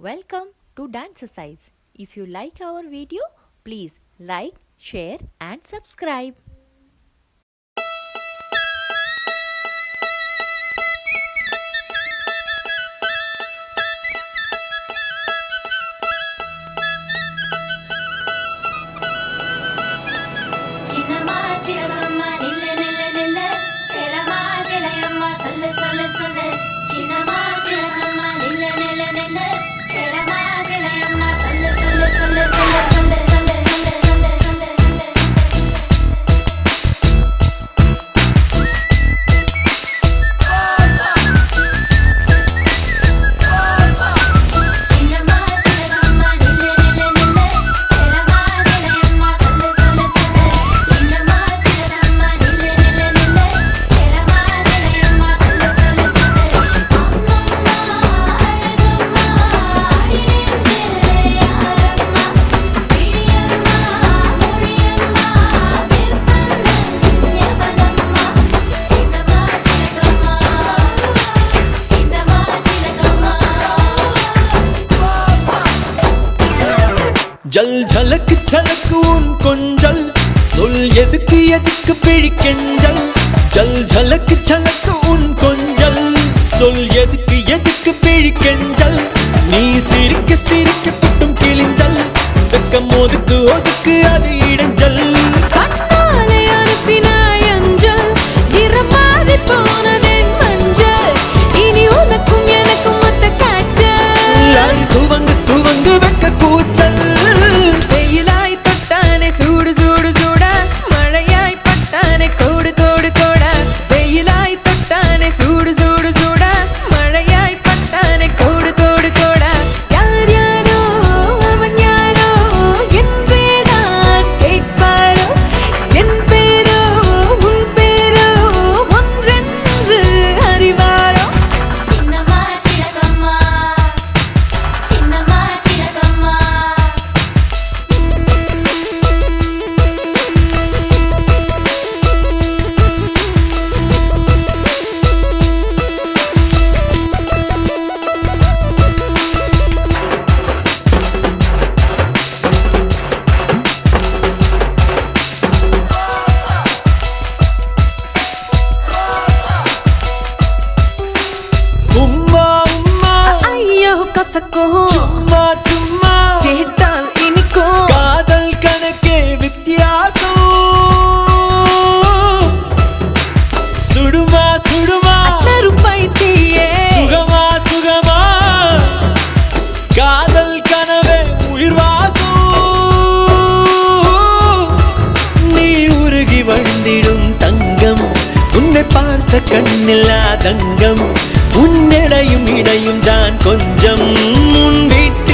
Welcome to Dancesize. If you like our video, please like, share and subscribe. Jal ஜலக்கு ஜலக்கு உன் கொஞ்சல் சொல் எதுக்கு எதுக்கு பிழிக்கெஞ்சல் ஜல் ஜலக்கு ஜலக்கு உன் கொஞ்சல் சொல் எதுக்கு எதுக்கு பிழிக்கெஞ்சல் நீ சிரிக்க சிரிக்க புட்டும் கிழிஞ்சல் வெக்கம் ஒதுக்கு ஒதுக்கு அது இடைஞ்சல் கண்ணாலே அனுப்பினாய் அஞ்சல் இரமாதி போனதென் மஞ்சள் இனி உனக்கும் எனக்கும் மொத்த காய்ச்சல் துவங்கு துவங்கு வெக்க கூச்சல் வெயிலாய் தொட்டானே சூடு சூடு சூடா மழையாய் பட்டானே கோடு கோடு கோடா வெயிலாய் தொட்டானே சூடு சூடு சூடா மழையாய் பட்டானே கோடு கோடு கோடா யார் யாரோ அவன் யாரோ என் பேரான் கேட்பாரோ என் பேரோ உன் பேரோ ஒன்றென்று அறிவாரோ சின்னம்மா சிலகம்மா சின்னம்மா சிலகம்மா உம்மா உம்மா ஐயோ கசக்கோ சும்மா சும்மா கேட்டால் இனிக்கும் காதல் கணக்கே வித்தியாசம் சுடுமா சுடுமா நெருப்பை தீயே சுகமா சுகமா காதல் கனவே உயிர் வாசம் நீ உருகி வந்திடும் தங்கம் உன்னை பார்த்த கண்ணில்லா தங்கம் உன்னிடையும் இடையும் தான் கொஞ்சம் உன் வீட்டு